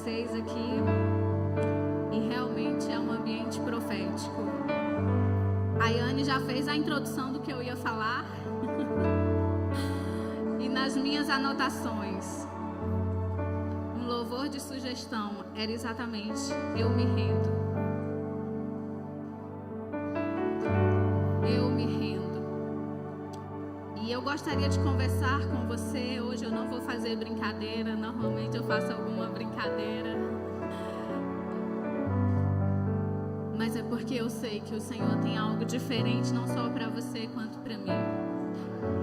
vocês aqui e realmente é um ambiente profético. A Yane já fez a introdução do que eu ia falar e nas minhas anotações, um louvor de sugestão era exatamente Eu Me Rendo. Eu me rendo. E eu gostaria de conversar com você. Hoje eu não vou fazer brincadeira. Normalmente eu faço alguma brincadeira. Mas é porque eu sei que o Senhor tem algo diferente, não só para você quanto para mim.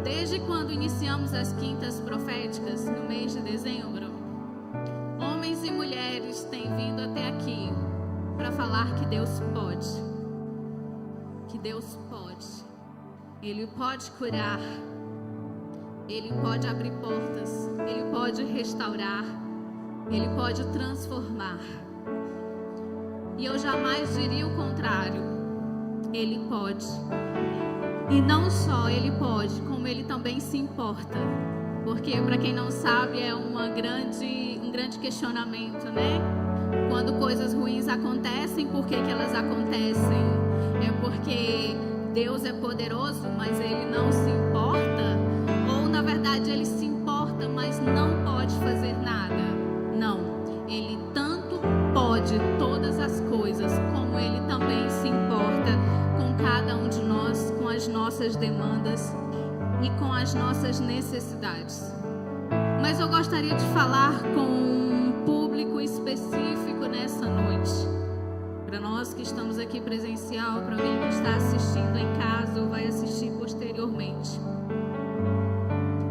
Desde quando iniciamos as quintas proféticas, no mês de dezembro, homens e mulheres têm vindo até aqui para falar que Deus pode. Que Deus pode. Ele pode curar. Ele pode abrir portas. Ele pode restaurar. Ele pode transformar. E eu jamais diria o contrário. Ele pode. E não só Ele pode, como Ele também se importa. Porque, para quem não sabe, é um grande questionamento, né? Quando coisas ruins acontecem, por que elas acontecem? É porque Deus é poderoso, mas Ele não se importa? Ou, na verdade, Ele se importa, mas não pode fazer nada? Não. Ele tanto pode todas as coisas, como Ele também se importa com cada um de nós, com as nossas demandas e com as nossas necessidades. Mas eu gostaria de falar com um público específico nessa noite. Para nós que estamos aqui presencial, para alguém que está assistindo em casa ou vai assistir posteriormente.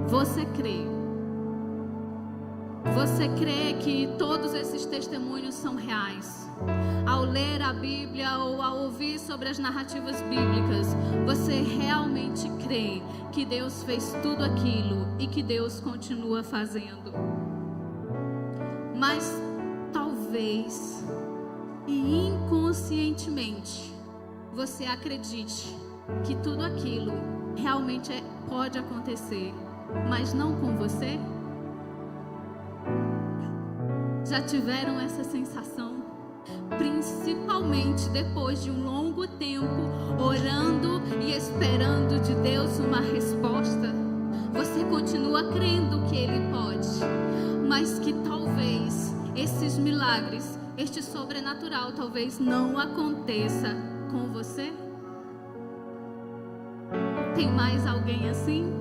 Você crê? Você crê que todos esses testemunhos são reais? Ao ler a Bíblia ou ao ouvir sobre as narrativas bíblicas, você realmente crê que Deus fez tudo aquilo e que Deus continua fazendo? Mas talvez e inconscientemente você acredite que tudo aquilo realmente pode acontecer, mas não com você? Já tiveram essa sensação? Principalmente depois de um longo tempo orando e esperando de Deus uma resposta. Você continua crendo que Ele pode, mas que talvez esses milagres, este sobrenatural, talvez não aconteça com você? Tem mais alguém assim?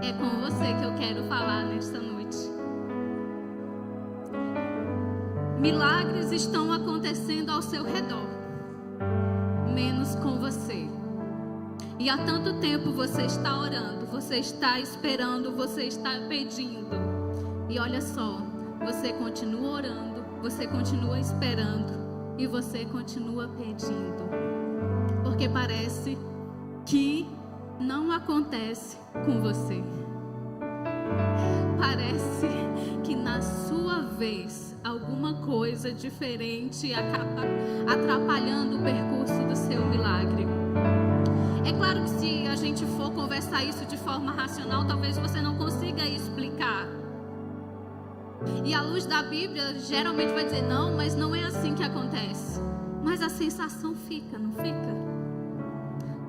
É com você que eu quero falar nesta noite. Milagres estão acontecendo ao seu redor, menos com você. E há tanto tempo você está orando, você está esperando, você está pedindo. E olha só, você continua orando, você continua esperando e você continua pedindo. Porque parece que não acontece com você. Parece que na sua vez alguma coisa diferente acaba atrapalhando o percurso do seu milagre. É claro que se a gente for conversar isso de forma racional, talvez você não consiga explicar. E à luz da Bíblia, geralmente vai dizer, não, mas não é assim que acontece. Mas a sensação fica, não fica?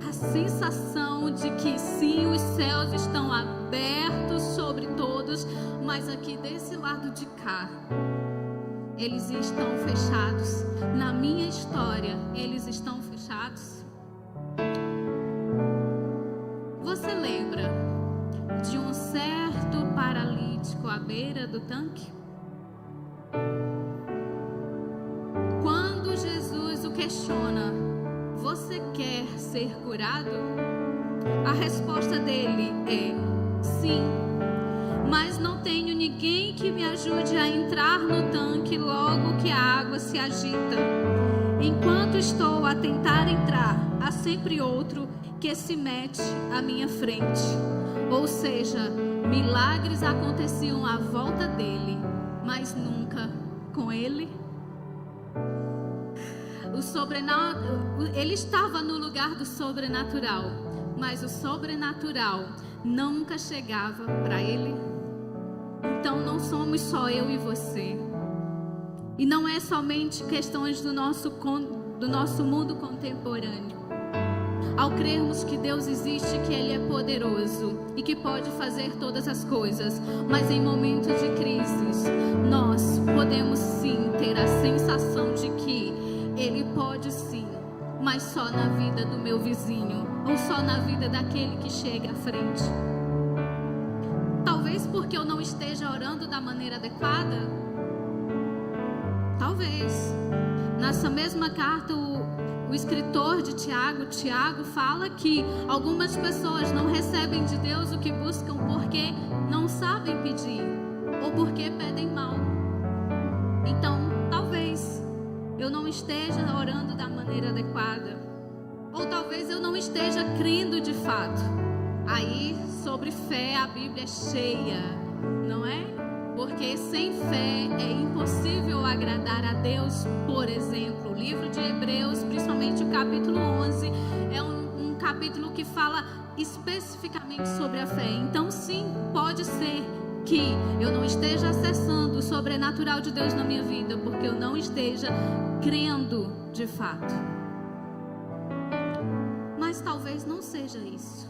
A sensação de que sim, os céus estão abertos sobre todos, mas aqui desse lado de cá, eles estão fechados. Na minha história, eles estão fechados. Você lembra de um certo paralítico à beira do tanque? Quando Jesus o questiona, você quer ser curado? A resposta dele é sim, mas não tenho ninguém que me ajude a entrar no tanque logo que a água se agita. Enquanto estou a tentar entrar, há sempre outro que se mete à minha frente. Ou seja, milagres aconteciam à volta dele, mas nunca com ele. Ele estava no lugar do sobrenatural, mas o sobrenatural nunca chegava para ele. Então Então não somos só eu e você. E não é somente questões do nosso mundo contemporâneo. Ao crermos que Deus existe, que Ele é poderoso e que pode fazer todas as coisas, mas em momentos de crises, nós podemos sim ter a sensação de que Ele pode sim, mas só na vida do meu vizinho, ou só na vida daquele que chega à frente. Talvez porque eu não esteja orando da maneira adequada. Talvez. Nessa mesma carta, o escritor de Tiago fala que algumas pessoas não recebem de Deus o que buscam porque não sabem pedir ou porque pedem mal. Então, talvez eu não esteja orando da maneira adequada, ou talvez eu não esteja crendo de fato. Aí, sobre fé, a Bíblia é cheia, não é? Porque sem fé é impossível agradar a Deus. Por exemplo, o livro de Hebreus, principalmente o capítulo 11, é um capítulo que fala especificamente sobre a fé. Então sim, pode ser que eu não esteja acessando o sobrenatural de Deus na minha vida, porque eu não esteja crendo de fato. Mas talvez não seja isso.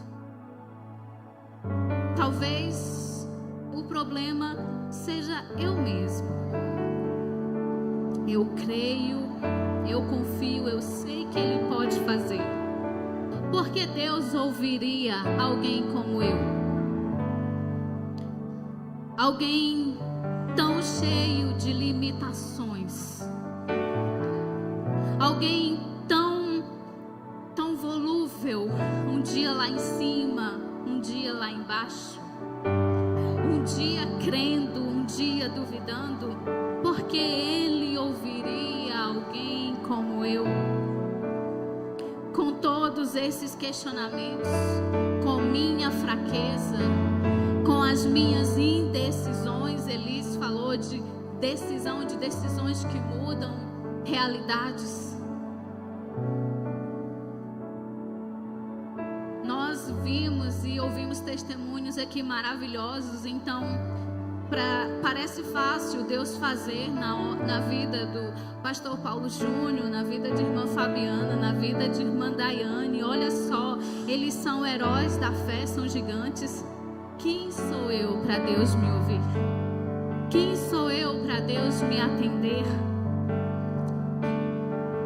Talvez o problema seja eu mesmo. Eu creio, eu confio, eu sei que Ele pode fazer. Porque Deus ouviria alguém como eu? Alguém tão cheio de limitações. Alguém tão volúvel. Um dia lá em cima, um dia lá embaixo. Um dia crendo, um dia duvidando, porque Ele ouviria alguém como eu? Com todos esses questionamentos, com minha fraqueza, com as minhas indecisões. Elis falou de decisões que mudam realidades. Nós vimos e ouvimos testemunhos aqui maravilhosos. Então parece fácil Deus fazer na vida do pastor Paulo Júnior, na vida de irmã Fabiana, na vida de irmã Daiane. Olha só, eles são heróis da fé, são gigantes. Quem sou eu para Deus me ouvir? Quem sou eu para Deus me atender?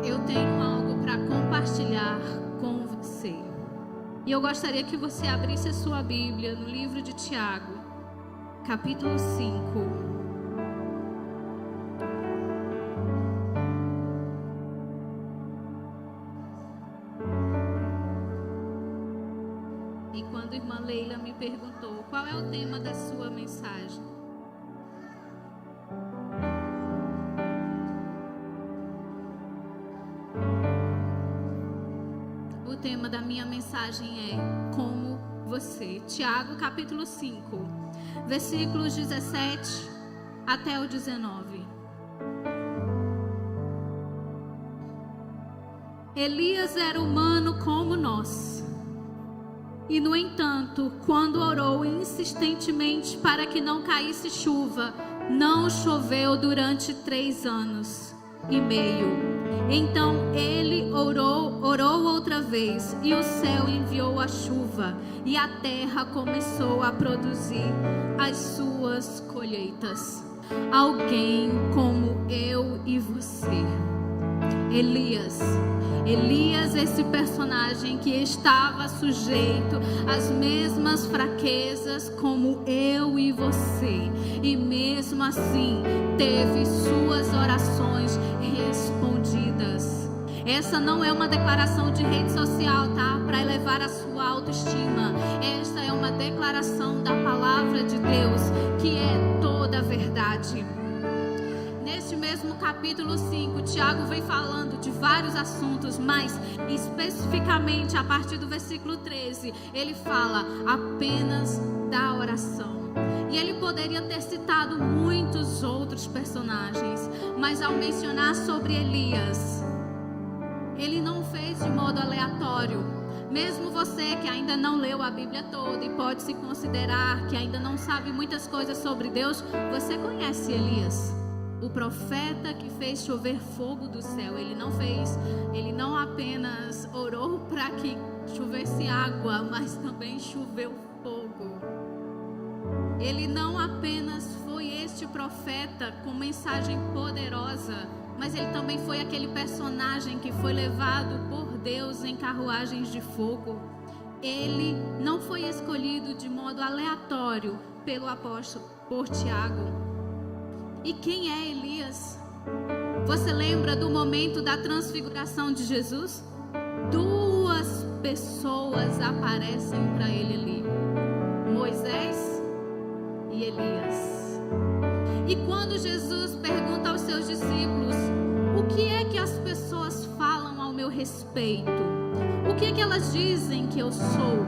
Eu tenho algo para compartilhar com você. E eu gostaria que você abrisse a sua Bíblia no livro de Tiago, capítulo 5. E quando a irmã Leila me perguntou qual é o tema da sua mensagem, o tema da minha mensagem é como você. Tiago capítulo 5, versículos 17 até o 19. Elias era humano como nós. E no entanto, quando orou insistentemente para que não caísse chuva, não choveu durante 3 anos e meio. Então ele orou outra vez, e o céu enviou a chuva, e a terra começou a produzir as suas colheitas. Alguém como eu e você. Elias, esse personagem que estava sujeito às mesmas fraquezas como eu e você, e mesmo assim teve suas orações respondidas. Essa não é uma declaração de rede social, tá? Para elevar a sua autoestima. Esta é uma declaração da palavra de Deus, que é toda a verdade. Neste mesmo capítulo 5, Tiago vem falando de vários assuntos, mas especificamente a partir do versículo 13, ele fala apenas da oração. E ele poderia ter citado muitos outros personagens, mas ao mencionar sobre Elias, ele não fez de modo aleatório. Mesmo você que ainda não leu a Bíblia toda e pode se considerar que ainda não sabe muitas coisas sobre Deus, você conhece Elias, o profeta que fez chover fogo do céu. Ele não apenas orou para que chovesse água, mas também choveu fogo. Ele não apenas foi este profeta com mensagem poderosa, mas ele também foi aquele personagem que foi levado por Deus em carruagens de fogo. Ele não foi escolhido de modo aleatório pelo apóstolo, por Tiago. E quem é Elias? Você lembra do momento da transfiguração de Jesus? Duas pessoas aparecem para ele ali: Moisés e Elias. E quando Jesus pergunta aos seus discípulos: o que é que as pessoas falam ao meu respeito? O que é que elas dizem que eu sou?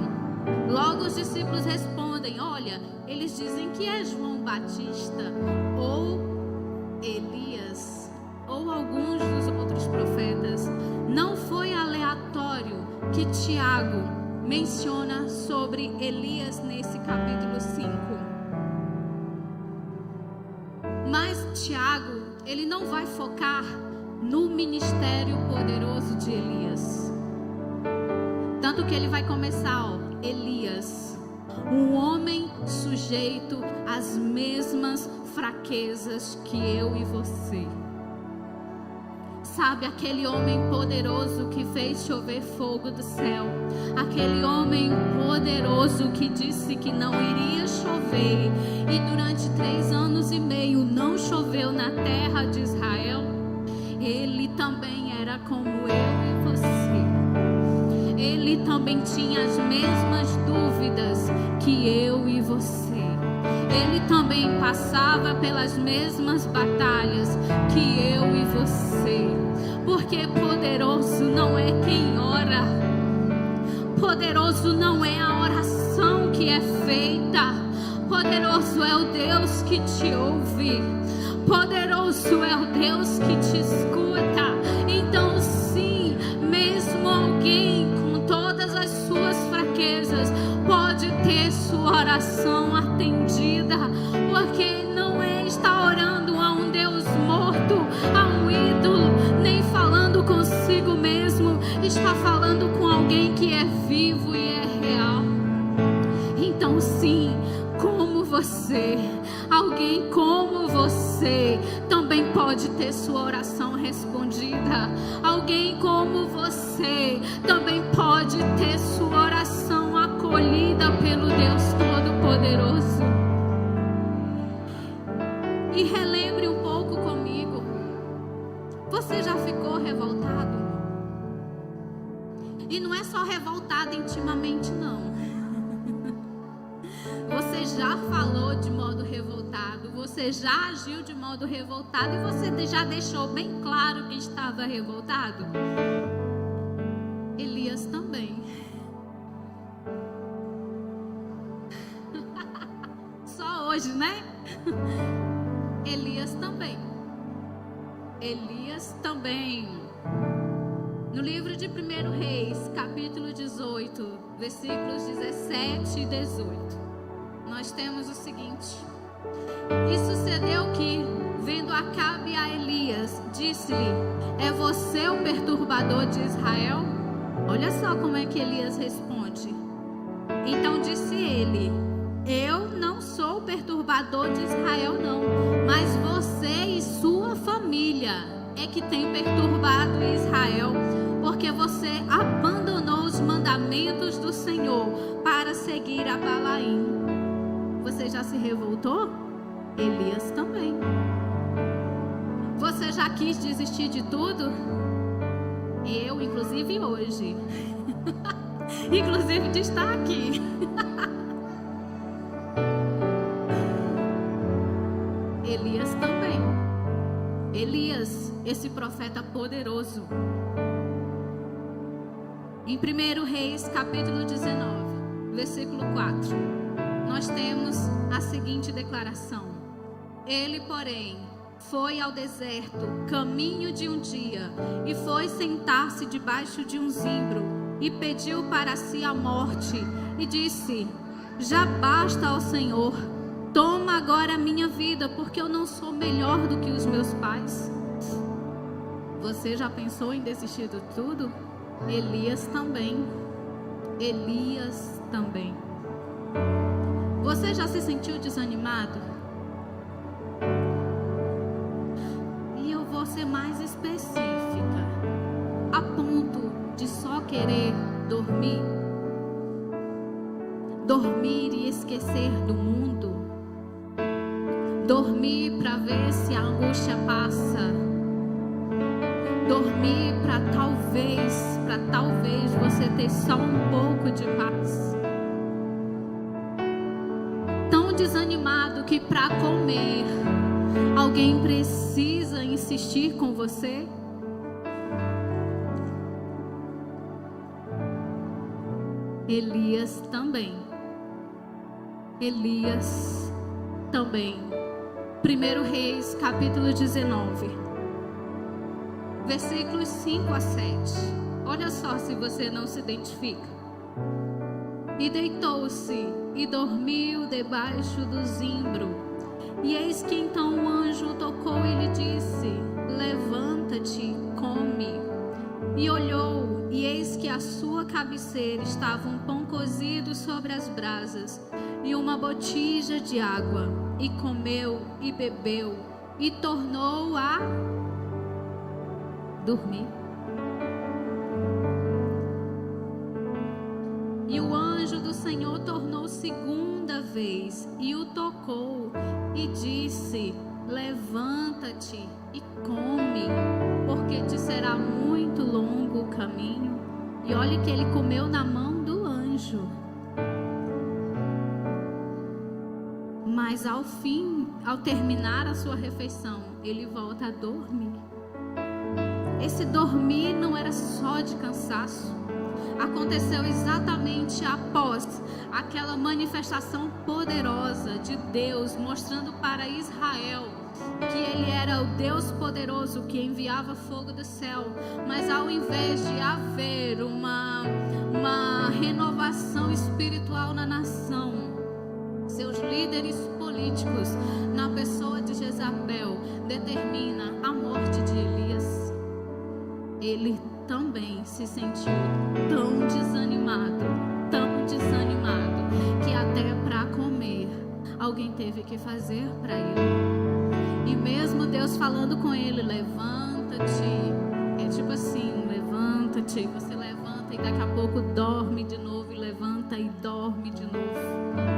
Logo os discípulos respondem: olha, eles dizem que é João Batista, ou Elias, ou alguns dos outros profetas. Não foi aleatório que Tiago menciona sobre Elias nesse capítulo 5. Mas Tiago, ele não vai focar no ministério poderoso de Elias. Tanto que ele vai começar, Elias, um homem sujeito às mesmas fraquezas que eu e você. Sabe, aquele homem poderoso que fez chover fogo do céu, aquele homem poderoso que disse que não iria chover, e durante 3 anos e meio não choveu na terra de Israel. Ele também era como eu e você. Ele também tinha as mesmas dúvidas que eu e você. Ele também passava pelas mesmas batalhas que eu e você. Porque poderoso não é quem ora. Poderoso não é a oração que é feita. Poderoso é o Deus que te ouve. Poderoso é o Deus que te escuta. Então sim, mesmo alguém com todas as suas fraquezas pode ter sua oração atendida, porque não é estar orando a um Deus morto, a um ídolo, nem falando consigo mesmo, está falando com alguém que é vivo e é real. Então sim, como você, alguém como você também pode ter sua oração respondida. Alguém como você também pode ter sua oração acolhida pelo Deus Todo-Poderoso. E relembre um pouco comigo. Você já ficou revoltado? E não é só revoltado intimamente, não. Você já falou de modo revoltado, você já agiu de modo revoltado e você já deixou bem claro que estava revoltado? Elias também. Só hoje, né? Elias também. Elias também. No livro de 1 Reis, capítulo 18, versículos 17 e 18. Nós temos o seguinte: e sucedeu que, vendo Acabe a Elias, disse-lhe: é você o perturbador de Israel? Olha só como é que Elias responde. Então disse ele: eu não sou o perturbador de Israel, não, mas você e sua família é que tem perturbado Israel, porque você abandonou os mandamentos do Senhor para seguir a Balaim. Você já se revoltou? Elias também. Você já quis desistir de tudo? Eu, inclusive hoje. Inclusive de estar aqui. Elias também. Elias, esse profeta poderoso. Em 1 Reis, capítulo 19, versículo 4. Nós temos a seguinte declaração: ele, porém, foi ao deserto, caminho de um dia, e foi sentar-se debaixo de um zimbro, e pediu para si a morte e disse: já basta, ó Senhor, toma agora a minha vida, porque eu não sou melhor do que os meus pais. Você já pensou em desistir de tudo? Elias também. Elias também. Você já se sentiu desanimado? E eu vou ser mais específica, a ponto de só querer dormir e esquecer do mundo, dormir para ver se a angústia passa, dormir para talvez você ter só um pouco de paz. Tão desanimado que para comer alguém precisa insistir com você? Elias também. Elias também. 1 Reis, capítulo 19, versículos 5 a 7. Olha só se você não se identifica. E deitou-se e dormiu debaixo do zimbro. E eis que então o anjo tocou e lhe disse: levanta-te, come. E olhou, e eis que à sua cabeceira estava um pão cozido sobre as brasas e uma botija de água. E comeu e bebeu e tornou a dormir. E o anjo do Senhor tornou segunda vez e o tocou e disse: levanta-te e come, porque te será muito longo o caminho. E olha que ele comeu na mão do anjo. Mas ao terminar a sua refeição, ele volta a dormir. Esse dormir não era só de cansaço. Aconteceu exatamente após aquela manifestação poderosa de Deus, mostrando para Israel que Ele era o Deus poderoso que enviava fogo do céu. Mas ao invés de haver uma renovação espiritual na nação, seus líderes políticos, na pessoa de Jezabel, determina a morte de Elias. Ele também se sentiu tão desanimado, que até para comer alguém teve que fazer para ele. E mesmo Deus falando com ele: levanta-te, é tipo assim, levanta-te, você levanta e daqui a pouco dorme de novo, e levanta e dorme de novo.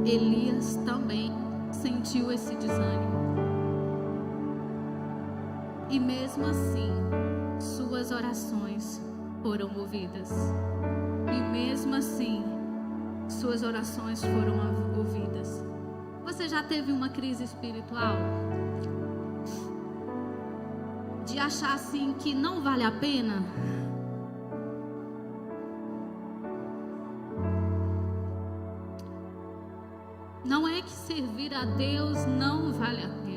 Elias também sentiu esse desânimo. E mesmo assim, suas orações foram ouvidas. E mesmo assim, suas orações foram ouvidas. Você já teve uma crise espiritual? De achar assim que não vale a pena? Não é que servir a Deus não vale a pena.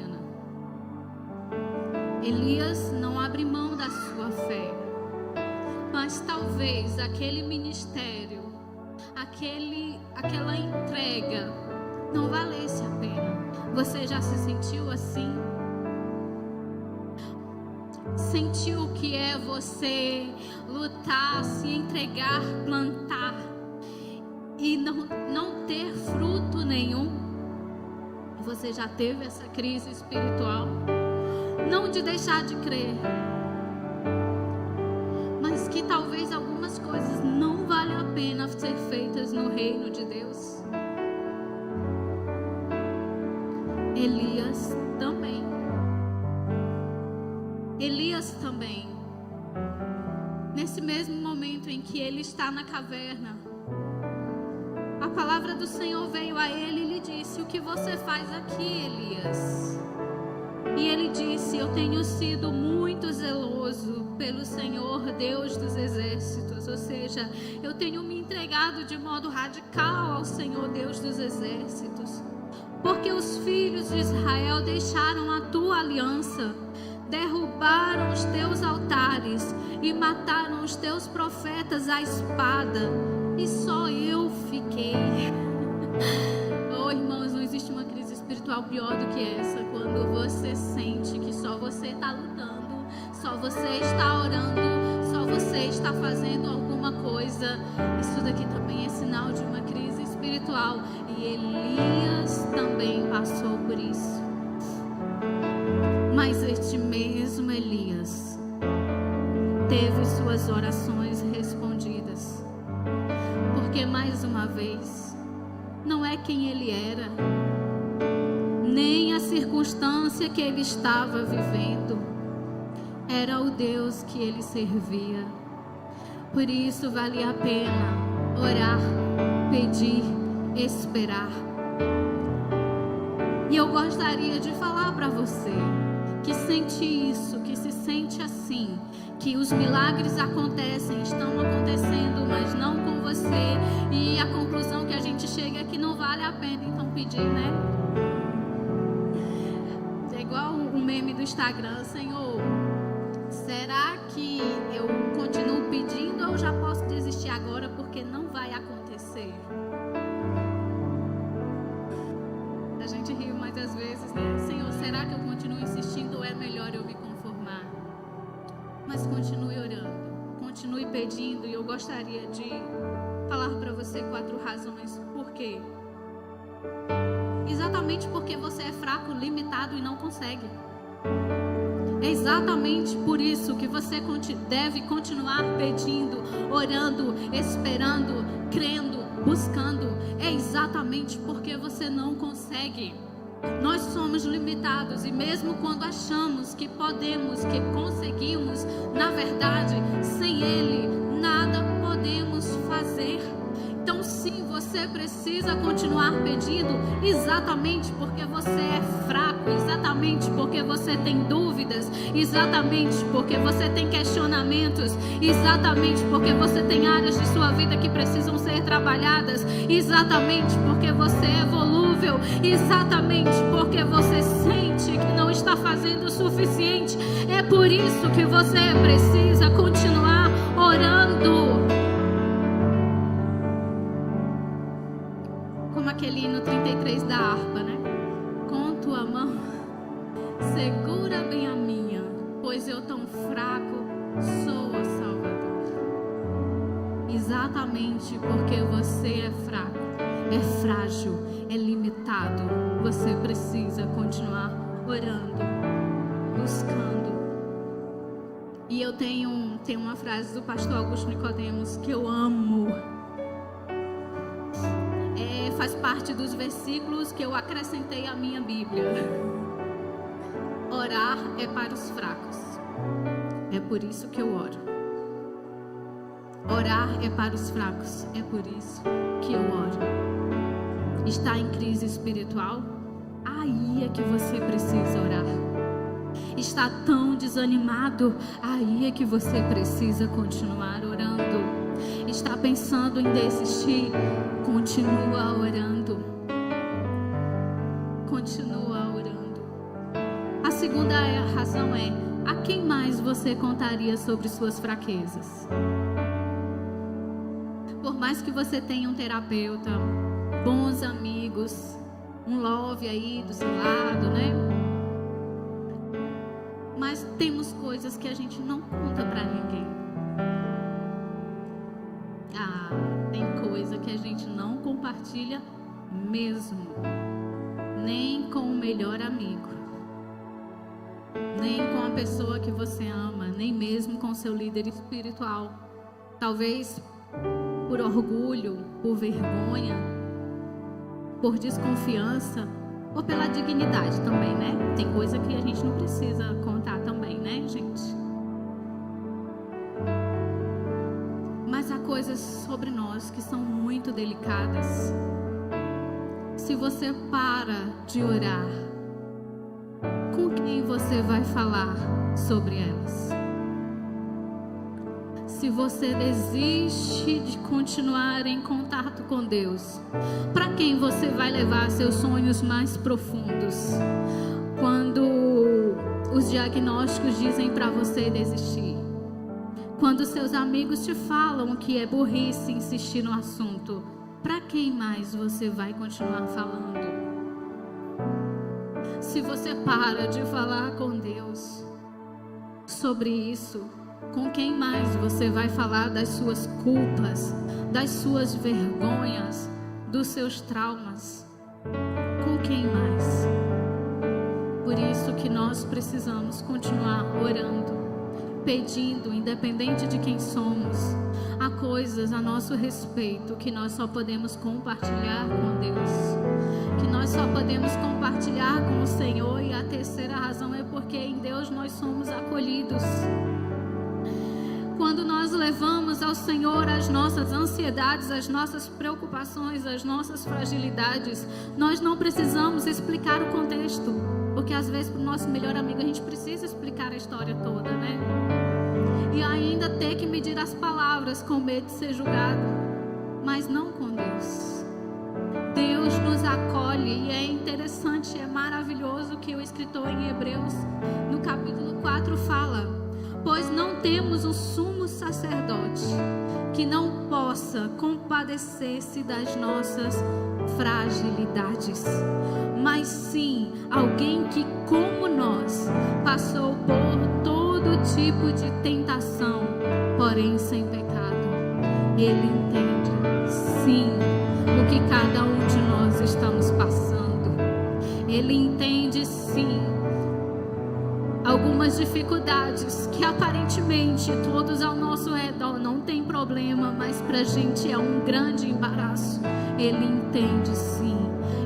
Elias não abre mão da sua fé, mas talvez aquele ministério, aquela entrega não valesse a pena. Você já se sentiu assim? Sentiu o que é você lutar, se entregar, plantar e não ter fruto nenhum? Você já teve essa crise espiritual? Não de deixar de crer, mas que talvez algumas coisas não valem a pena ser feitas no reino de Deus. Elias também. Elias também. Nesse mesmo momento em que ele está na caverna, a palavra do Senhor veio a ele e lhe disse: o que você faz aqui, Elias? E ele disse: eu tenho sido muito zeloso pelo Senhor, Deus dos exércitos. Ou seja, eu tenho me entregado de modo radical ao Senhor, Deus dos exércitos. Porque os filhos de Israel deixaram a tua aliança, derrubaram os teus altares e mataram os teus profetas à espada, e só eu fiquei. Oh, irmãos, não existe uma crise espiritual pior do que essa, quando você sente que só você está lutando, só você está orando, só você está fazendo alguma coisa. Isso daqui também é sinal de uma crise espiritual, e Elias também passou por isso. Mas este mesmo Elias teve suas orações respondidas, porque mais uma vez, não é quem ele era, nem a circunstância que ele estava vivendo, era o Deus que ele servia. Por isso valia a pena orar, pedir, esperar. E eu gostaria de falar para você que sente isso, que se sente assim, que os milagres acontecem, estão acontecendo, mas não com você, e a conclusão que a gente chega é que não vale a pena então pedir, né? É igual o meme do Instagram: Senhor, será que eu continuo pedindo ou já posso desistir agora porque não vai acontecer? A gente ri muitas vezes, né? Senhor, será que eu continuo insistindo ou é melhor eu me conformar? Mas continue orando, continue pedindo, e eu gostaria de falar para você 4 razões. Por quê? Exatamente porque você é fraco, limitado e não consegue. É exatamente por isso que você deve continuar pedindo, orando, esperando, crendo, buscando. É exatamente porque você não consegue. Nós somos limitados, e mesmo quando achamos que podemos, que conseguimos, na verdade, sem Ele, nada podemos fazer. Então sim, você precisa continuar pedindo, exatamente porque você é fraco, exatamente porque você tem dúvidas, exatamente porque você tem questionamentos, exatamente porque você tem áreas de sua vida que precisam ser trabalhadas, exatamente porque você é volúvel, exatamente porque você sente que não está fazendo o suficiente. É por isso que você precisa continuar orando. Como aquele hino 33 da harpa, né? Com tua mão, segura bem a minha, pois eu tão fraco sou, ó Salvador. Exatamente porque você é fraco, é frágil, é limitado, você precisa continuar orando, buscando. E eu tenho uma frase do pastor Augusto Nicodemos que eu amo. Faz parte dos versículos que eu acrescentei à minha Bíblia. Orar é para os fracos. É por isso que eu oro. Orar é para os fracos. É por isso que eu oro. Está em crise espiritual? Aí é que você precisa orar. Está tão desanimado? Aí é que você precisa continuar orando. Está pensando em desistir? Continua orando. Continua orando. A segunda razão é: a quem mais você contaria sobre suas fraquezas? Por mais que você tenha um terapeuta, bons amigos, um love aí do seu lado, né? Mas temos coisas que a gente não conta pra ninguém. Tem coisa que a gente não compartilha mesmo, nem com o melhor amigo, nem com a pessoa que você ama, nem mesmo com o seu líder espiritual. Talvez por orgulho, por vergonha, por desconfiança, ou pela dignidade também, né? Tem coisa que a gente não precisa contar também, né, gente? Mas há coisas sobre nós que são muito delicadas. Se você para de orar, com quem você vai falar sobre elas? Se você desiste de continuar em contato com Deus, para quem você vai levar seus sonhos mais profundos? Quando os diagnósticos dizem para você desistir. Quando seus amigos te falam que é burrice insistir no assunto, para quem mais você vai continuar falando? Se você para de falar com Deus sobre isso, com quem mais você vai falar das suas culpas, das suas vergonhas, dos seus traumas? Com quem mais? Por isso que nós precisamos continuar orando, pedindo, independente de quem somos. Há coisas a nosso respeito que nós só podemos compartilhar com Deus, que nós só podemos compartilhar com o Senhor. E a terceira razão é porque em Deus nós somos acolhidos. Quando nós levamos ao Senhor as nossas ansiedades, as nossas preocupações, as nossas fragilidades, nós não precisamos explicar o contexto, porque às vezes para o nosso melhor amigo a gente precisa explicar a história toda, né? E ainda ter que medir as palavras com medo de ser julgado, mas não com Deus. Deus nos acolhe, e é interessante, é maravilhoso que o escritor em Hebreus, no capítulo 4, fala: pois não temos um sumo sacerdote que não possa compadecer-se das nossas fragilidades, mas sim alguém que, como nós, passou por todo tipo de tentação, porém sem pecado. Ele entende, sim, o que cada um de nós estamos passando. Ele entende, sim, algumas dificuldades que aparentemente todos ao nosso redor não tem problema, mas pra gente é um grande embaraço. Ele entende, sim,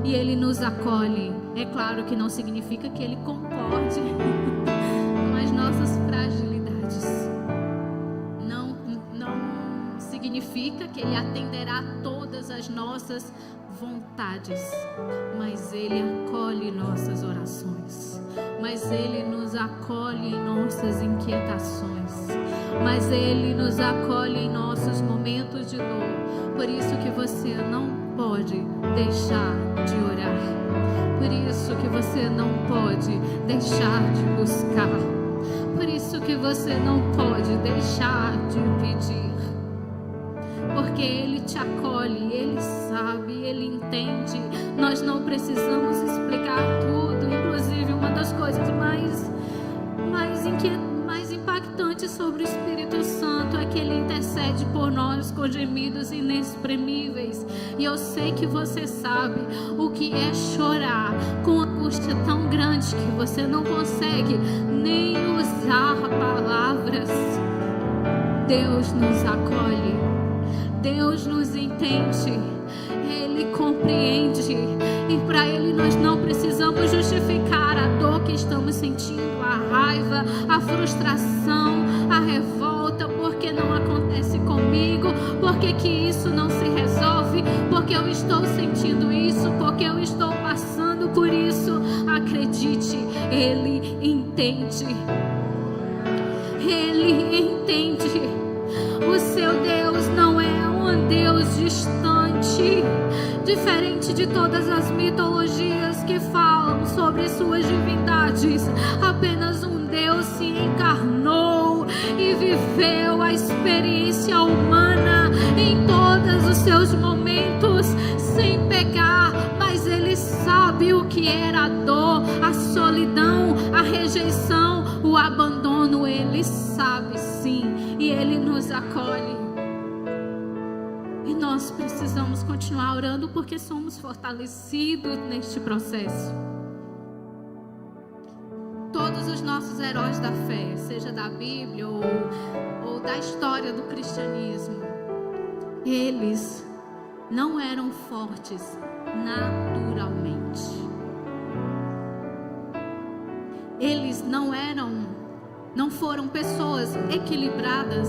e Ele nos acolhe. É claro que não significa que Ele concorde com as nossas fragilidades. Não significa que Ele atenderá todas as nossas vontades, mas Ele acolhe nossas orações, mas Ele nos acolhe em nossas inquietações, mas Ele nos acolhe em nossos momentos de dor. Por isso que você não pode deixar de orar, por isso que você não pode deixar de buscar, por isso que você não pode deixar de pedir, porque Ele te acolhe, Ele sabe, Ele entende. Nós não precisamos explicar tudo. Inclusive, uma das coisas mais impactantes sobre o Espírito Santo é que Ele intercede por nós com gemidos inexprimíveis. E eu sei que você sabe o que é chorar com angústia tão grande que você não consegue nem usar palavras. Deus nos acolhe, Deus nos entende, Ele compreende, e para Ele nós não precisamos justificar a dor que estamos sentindo, a raiva, a frustração, a revolta, porque não acontece comigo, porque que isso não se resolve, porque eu estou sentindo isso, porque eu estou passando por isso. Acredite, Ele entende, Ele entende. O seu Deus não é um Deus distante, diferente de todas as mitologias que falam sobre suas divindades. Apenas um Deus se encarnou e viveu a experiência humana em todos os seus momentos, sem pecar, mas Ele sabe o que era a dor, a solidão, a rejeição, o abandono. Ele sabe, sim, e Ele nos acolhe. E nós precisamos continuar orando, porque somos fortalecidos neste processo. Todos os nossos heróis da fé, seja da Bíblia ou da história do cristianismo, eles não eram fortes naturalmente. Eles não foram pessoas equilibradas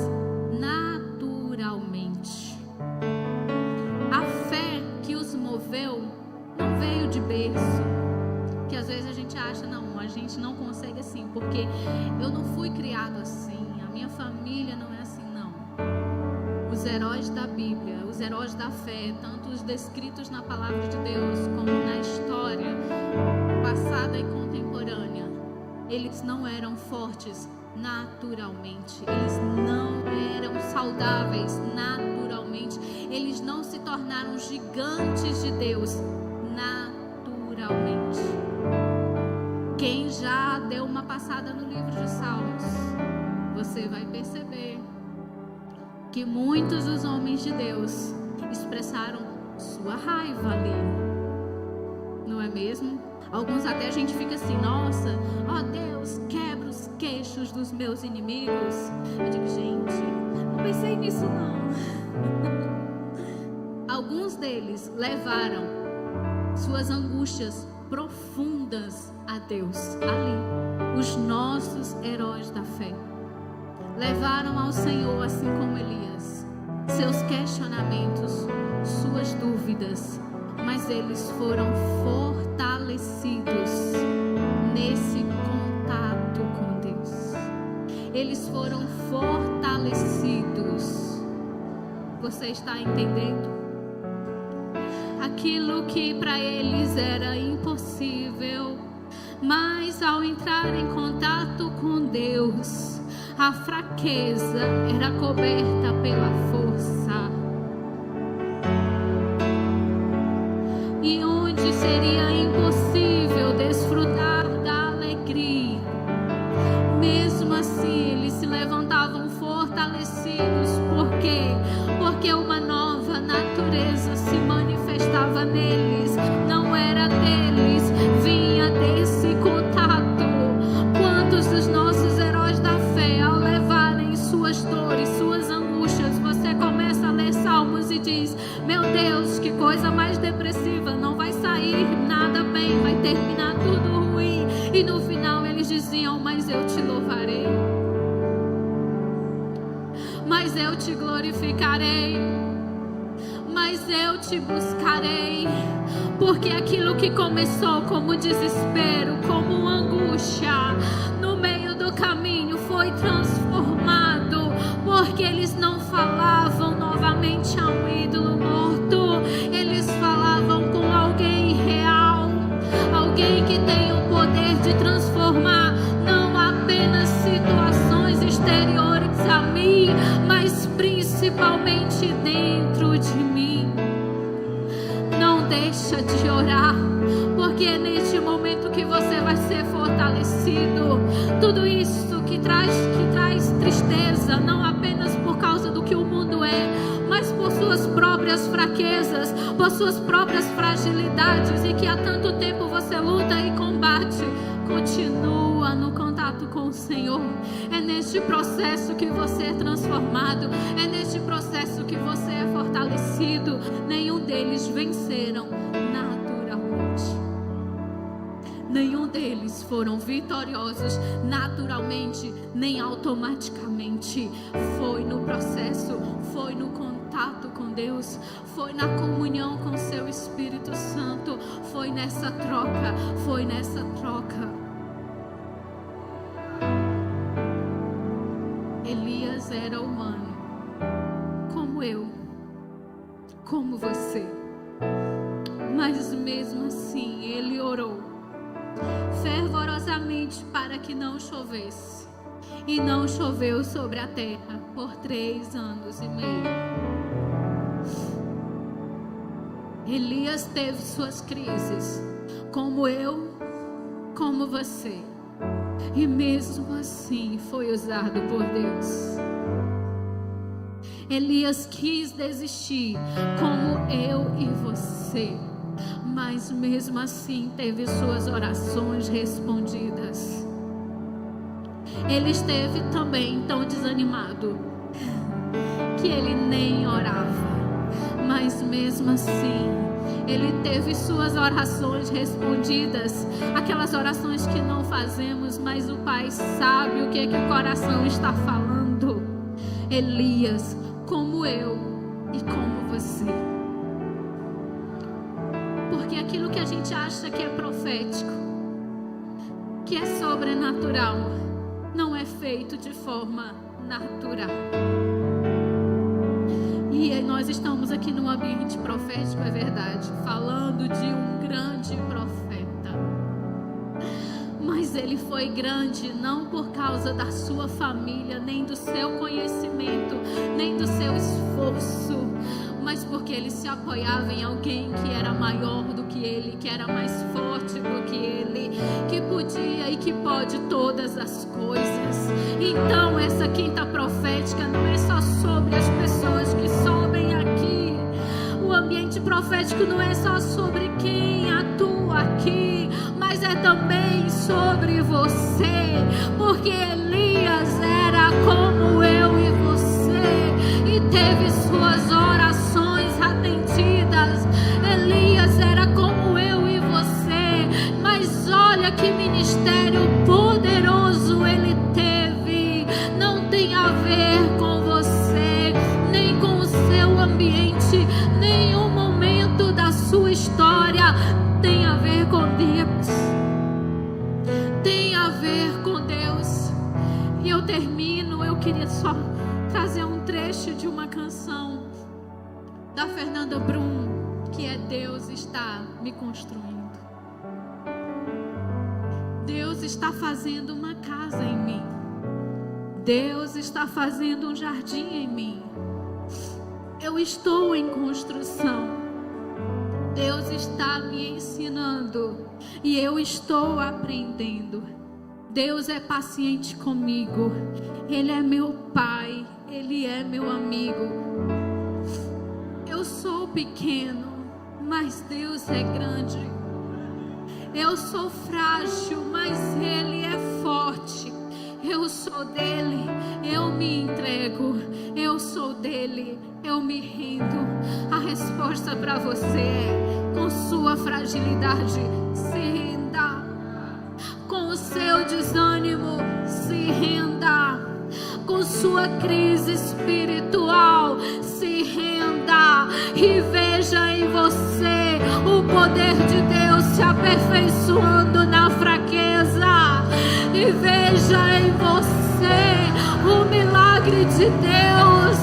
naturalmente. A fé que os moveu não veio de berço, que às vezes a gente acha, não, a gente não consegue assim, porque eu não fui criado assim, a minha família não é assim, não. Os heróis da Bíblia, os heróis da fé, tanto os descritos na palavra de Deus, como na história passada e contemporânea, eles não eram fortes naturalmente, eles não eram saudáveis naturalmente, eles não se tornaram gigantes de Deus naturalmente. Quem já deu uma passada no livro de Salmos, você vai perceber que muitos dos homens de Deus expressaram sua raiva ali, não é mesmo? Alguns até a gente fica assim, nossa, ó Deus, quebra os queixos dos meus inimigos. Eu digo, gente, não pensei nisso não. Alguns deles levaram suas angústias profundas a Deus ali. Os nossos heróis da fé levaram ao Senhor, assim como Elias, seus questionamentos, suas dúvidas, mas eles foram fortalecidos nesse contato com Deus. Eles foram fortalecidos. Você está entendendo? Aquilo que para eles era impossível, mas ao entrar em contato com Deus, a fraqueza era coberta pela força. E onde seria impossível desfrutar da alegria, mesmo assim eles se levantavam fortalecidos. Por quê? Porque uma nova natureza se manifestava neles, não era deles, vinha desse contato. Quantos dos nossos heróis da fé, ao levarem suas dores, suas angústias, você começa a ler Salmos e diz, meu Deus, que coisa mais depressiva, não vai sair nada bem, vai terminar tudo ruim. E no final eles diziam, mas eu te louvarei, mas eu te glorificarei, mas eu te buscarei. Porque aquilo que começou como desespero, como angústia, no meio do caminho foi transformado, porque eles não falavam novamente a um ídolo morto, eles falavam com alguém real, alguém que tem o poder de transformar não apenas situações exteriores a mim, mas principalmente dentro de mim. Não deixa de orar, porque é neste momento que você vai ser fortalecido. Tudo isso que traz tristeza, não apenas por causa do que o mundo é, mas por suas próprias fraquezas, por suas próprias fragilidades, e que há tanto tempo você luta e combate, continua no contato com o Senhor. É neste processo que você é transformado, é neste processo que você é fortalecido. Nenhum deles venceram naturalmente, nenhum deles foram vitoriosos naturalmente, nem automaticamente. Foi no processo, foi no contato com Deus, foi na comunhão com seu Espírito Santo, foi nessa troca, foi nessa troca. Elias era humano, como eu, como você, mas mesmo assim ele orou fervorosamente para que não chovesse, e não choveu sobre a terra por 3 anos e meio. Elias teve suas crises, como eu, como você, e mesmo assim foi usado por Deus. Elias quis desistir, como eu e você, mas mesmo assim teve suas orações respondidas. Ele esteve também tão desanimado que ele nem orava, mas mesmo assim ele teve suas orações respondidas. Aquelas orações que não fazemos, mas o Pai sabe o que é que o coração está falando. Elias, como eu e como você. Porque aquilo que a gente acha que é profético, que é sobrenatural, não é feito de forma natural. E nós estamos aqui num ambiente profético, é verdade, falando de um grande profeta. Mas ele foi grande não por causa da sua família, nem do seu conhecimento, nem do seu esforço, mas porque ele se apoiava em alguém que era maior do que ele, que era mais forte do que ele, que podia e que pode todas as coisas. Então essa quinta profética não é só sobre as pessoas que sobem aqui. O ambiente profético não é só sobre quem atua aqui, mas é também sobre você, porque Elias era como eu e você, e teve suas orações atendidas. Elias era como eu e você, mas olha que ministério poderoso ele teve. Não tem a ver com você, nem com o seu ambiente, nenhum momento da sua história tem a ver com Deus. Tem a ver com Deus. E eu termino, eu queria só trazer um trecho de uma canção da Fernanda Brum, que é Deus está me construindo. Deus está fazendo uma casa em mim. Deus está fazendo um jardim em mim. Eu estou em construção. Deus está me ensinando e eu estou aprendendo. Deus é paciente comigo. Ele é meu pai, Ele é meu amigo. Eu sou pequeno, mas Deus é grande. Eu sou frágil, mas Ele é forte. Eu sou dele, eu me entrego. Eu sou dele, eu me rendo. A resposta para você é: com sua fragilidade, se renda. Com o seu desânimo, se renda. Com sua crise espiritual, se renda. E veja em você o poder de Deus se aperfeiçoando na fraqueza. E veja em você o milagre de Deus.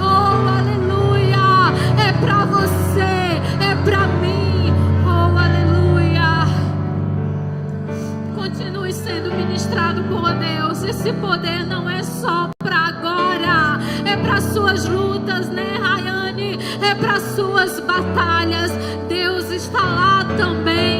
Oh, aleluia! É pra você, é pra mim. Oh, aleluia! Continue sendo ministrado por Deus. Esse poder não é só pra agora, é para suas lutas, né, Rayane? É para suas batalhas. Deus está lá também.